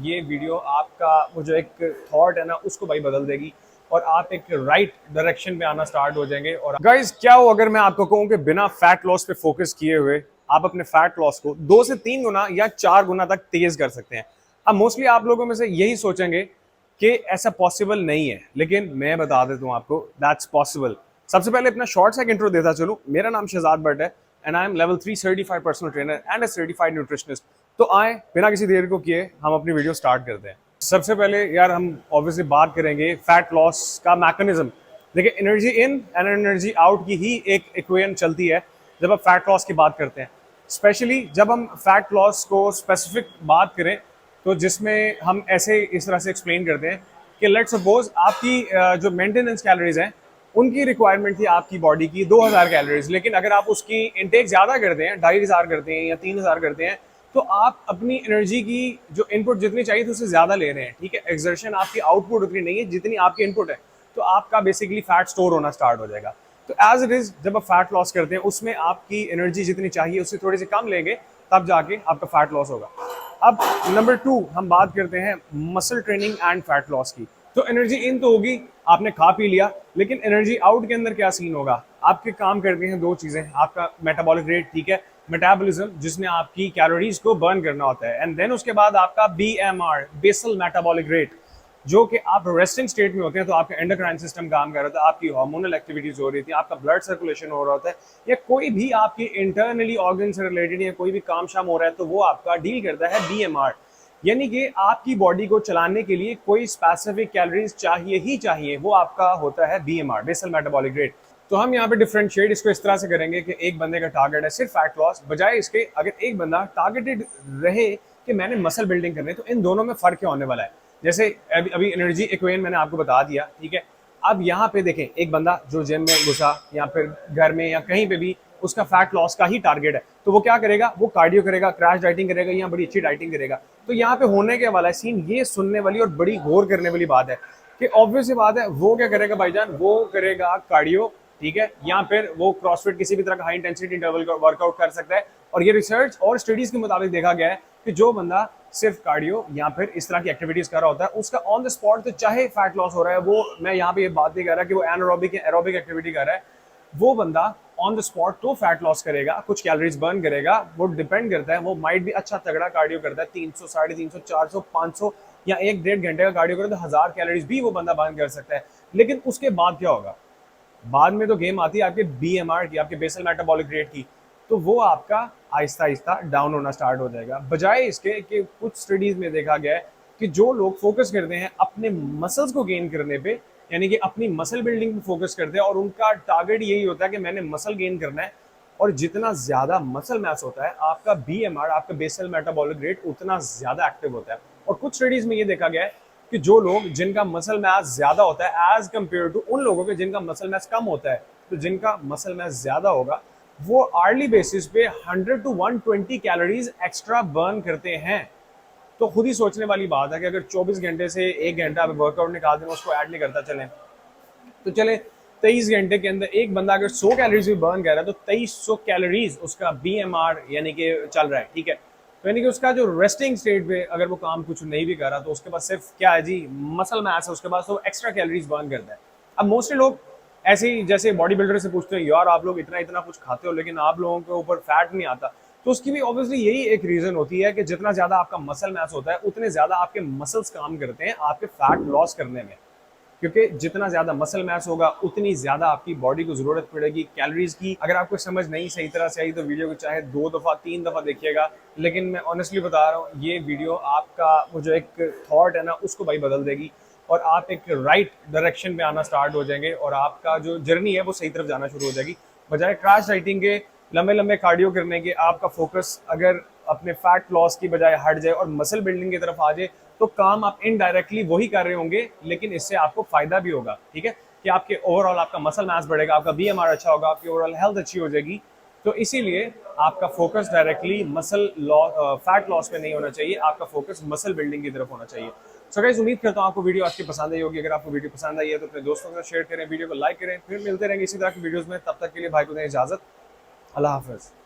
ये वीडियो आपका वो जो एक थॉट है ना उसको भाई बदल देगी और आप एक राइट डायरेक्शन में आना स्टार्ट हो जाएंगे। और गाइस क्या हो अगर मैं आपको कहूं कि बिना फैट लॉस पे फोकस किए हुए आप अपने फैट लॉस को 2 से 3 गुना या 4 गुना तक तेज कर सकते हैं। अब मोस्टली आप लोगों में से यही सोचेंगे कि ऐसा पॉसिबल नहीं है, लेकिन मैं बता देता हूं आपको दैट्स पॉसिबल। सबसे पहले अपना शॉर्ट सा इंट्रो देता चलूं। मेरा नाम शहजाद भट्ट है and I am level 3 certified personal trainer and a certified nutritionist. तो आए बिना किसी देर को किए हम अपनी वीडियो स्टार्ट करते हैं। सबसे पहले यार हम ऑब्वियसली बात करेंगे फैट लॉस का मैकेनिज्म। देखिए energy in and energy out की ही एक इक्वेशन चलती है जब आप फैट लॉस की बात करते हैं। स्पेशली जब हम फैट लॉस को स्पेसिफिक बात करें तो जिसमें हम ऐसे इस तरह से एक्सप्लेन करते हैं कि लेट सपोज आपकी जो मेंटेनेंस कैलोरीज हैं उनकी रिक्वायरमेंट थी आपकी बॉडी की 2000 कैलोरीज, लेकिन अगर आप उसकी इनटेक ज़्यादा करते हैं 2500 करते हैं या 3000 करते हैं तो आप अपनी एनर्जी की जो इनपुट जितनी चाहिए थी उससे ज़्यादा ले रहे हैं। ठीक है, एक्सर्शन आपकी आउटपुट उतनी नहीं है जितनी आपकी इनपुट है, तो आपका बेसिकली फैट स्टोर होना स्टार्ट हो जाएगा। तो एज इट इज़ जब आप फैट लॉस करते हैं उसमें आपकी एनर्जी जितनी चाहिए उससे थोड़ी सी कम लेंगे तब जाके आपका फैट लॉस होगा। अब नंबर 2 हम बात करते हैं muscle training and fat loss की। तो एनर्जी इन तो होगी, आपने खा पी लिया, लेकिन एनर्जी आउट के अंदर क्या सीन होगा? आपके काम करते हैं 2 चीजें, आपका मेटाबॉलिक रेट, ठीक है, मेटाबॉलिज्म जिसने आपकी कैलोरीज को बर्न करना होता है, एंड देन उसके बाद आपका बीएमआर बेसल मेटाबॉलिक रेट, जो कि आप रेस्टिंग स्टेट में होते हैं तो आपका एंडोक्राइन सिस्टम काम कर रहा था, आपकी हार्मोनल एक्टिविटीज हो रही थी, आपका ब्लड सर्कुलेशन हो रहा होता है, या कोई भी आपकी इंटरनली ऑर्गन से रिलेटेड या कोई भी काम शाम हो रहा है तो वो आपका डील करता है बीएमआर। यानी कि आपकी बॉडी को चलाने के लिए कोई स्पेसिफिक कैलोरीज चाहिए ही चाहिए, वो आपका होता है बीएमआर बेसल मेटाबॉलिक रेट। तो हम यहाँ पे डिफरेंशिएट इसको इस तरह से करेंगे कि एक बंदे का टारगेट है सिर्फ फैट लॉस, बजाय इसके अगर एक बंदा टारगेटेड रहे कि मैंने मसल बिल्डिंग करनी है, तो इन दोनों में फर्क क्या होने वाला है? जैसे अभी एनर्जी इक्वेशन मैंने आपको बता दिया, ठीक है। अब यहाँ पे देखें एक बंदा जो जिम में घुसा या फिर घर में या कहीं पे भी उसका फैट लॉस का ही टारगेट है, तो वो क्या करेगा? वो कार्डियो करेगा, क्रैश डाइटिंग करेगा या बड़ी अच्छी डाइटिंग करेगा। तो यहाँ पे होने के वाला सीन ये सुनने वाली और बड़ी गौर करने वाली बात है कि ऑब्वियस सी बात है वो क्या करेगा भाईजान? वो करेगा कार्डियो, ठीक है, या फिर वो क्रॉसफिट किसी भी तरह का हाई इंटेंसिटी इंटरवल वर्कआउट कर सकता है। और ये रिसर्च और स्टडीज के मुताबिक देखा गया है कि जो बंदा सिर्फ कार्डियो या फिर इस तरह की एक्टिविटीज कर रहा होता है उसका ऑन द स्पॉट तो चाहे फैट लॉस हो रहा है, वो मैं यहाँ पे ये बात नहीं कर रहा कि वो एनारोबिक या एरोबिक एक्टिविटी कर रहा है, वो बंदा ऑन द स्पॉट तो फैट लॉस करेगा, कुछ कैलोरीज बर्न करेगा। वो डिपेंड करता है, वो माइट भी अच्छा तगड़ा कार्डियो करता है, 300 350 400 500 या 1-1.5 घंटे का कार्डियो करे तो 1000 कैलोरीज भी वो बंदा बर्न कर सकता है। लेकिन उसके बाद क्या होगा? बाद में तो गेम आती है आपके बीएमआर की, आपके बेसल मेटाबॉलिक रेट की, तो वो आपका आहिस्ता आहिस्ता डाउन होना स्टार्ट हो जाएगा। बजाय इसके कि कुछ स्टडीज में देखा गया है कि जो लोग फोकस करते हैं अपने मसल्स को गेन करने पे, यानी कि अपनी मसल बिल्डिंग पे फोकस करते हैं और उनका टारगेट यही होता है कि मैंने मसल गेन करना है, और जितना ज्यादा मसल मैस होता है आपका बीएमआर, आपका बेसल मेटाबॉलिक रेट उतना ज्यादा एक्टिव होता है। और कुछ स्टडीज में ये देखा गया है कि जो लोग जिनका मसल मैस ज्यादा होता है एज कंपेयर टू उन लोगों के जिनका मसल मैस कम होता है, तो जिनका मसल मैस ज्यादा होगा वो आर्ली बेसिस पे 100 to 120 कैलोरीज एक्स्ट्रा बर्न करते हैं। तो खुद ही सोचने वाली बात है कि अगर 24 घंटे से 1 घंटा वर्कआउट निकाल दें, उसको ऐड नहीं करता चलें तो चले 23 घंटे के अंदर एक बंदा अगर 100 कैलोरीज भी बर्न कर रहा है तो 2300 कैलोरीज उसका बीएमआर यानी कि चल रहा है, ठीक है। तो यानी कि उसका जो रेस्टिंग स्टेट पे अगर वो काम कुछ नहीं भी कर रहा तो उसके पास सिर्फ क्या है जी, मसल मैस है उसके पास, तो एक्स्ट्रा कैलोरीज बर्न करता है। अब मोस्टली लोग ऐसे ही जैसे बॉडी बिल्डर से पूछते हैं यार आप लोग इतना इतना कुछ खाते हो लेकिन आप लोगों के ऊपर फैट नहीं आता, तो उसकी भी ऑब्वियसली यही एक रीजन होती है कि जितना ज्यादा आपका मसल मैस होता है उतने ज्यादा आपके मसल्स काम करते हैं आपके फैट लॉस करने में, क्योंकि जितना ज्यादा मसल मैस होगा उतनी ज्यादा आपकी बॉडी को जरूरत पड़ेगी कैलोरीज की। अगर आपको समझ नहीं सही तरह से आई तो वीडियो को चाहे 2 दफा 3 दफा देखिएगा, लेकिन मैं ऑनेस्टली बता रहा हूँ ये वीडियो आपका वो जो एक थॉट है ना उसको भाई बदल देगी और आप एक राइट डायरेक्शन में आना स्टार्ट हो जाएंगे और आपका जो जर्नी है वो सही तरफ जाना शुरू हो जाएगी। बजाय क्रैश डाइटिंग के, लंबे लंबे कार्डियो करने के, आपका फोकस अगर अपने फैट लॉस की बजाय हट जाए और मसल बिल्डिंग की तरफ आ जाए तो काम आप इनडायरेक्टली वही कर रहे होंगे, लेकिन इससे आपको फायदा भी होगा, ठीक है, कि आपके ओवरऑल आपका मसल मास बढ़ेगा, आपका बीएमआर अच्छा होगा, आपकी ओवरऑल हेल्थ अच्छी हो जाएगी। तो इसीलिए आपका focus directly muscle fat loss पे नहीं होना चाहिए, आपका फोकस मसल बिल्डिंग की तरफ होना चाहिए। सो गाइस उम्मीद करता हूँ आपको वीडियो आज की पसंद आई होगी। अगर आपको वीडियो पसंद आई है तो अपने दोस्तों के साथ शेयर करें, वीडियो को लाइक करें। फिर मिलते रहेंगे इसी तरह की वीडियोस में, तब तक के लिए भाई को दें इजाजत। अल्लाह हाफिज।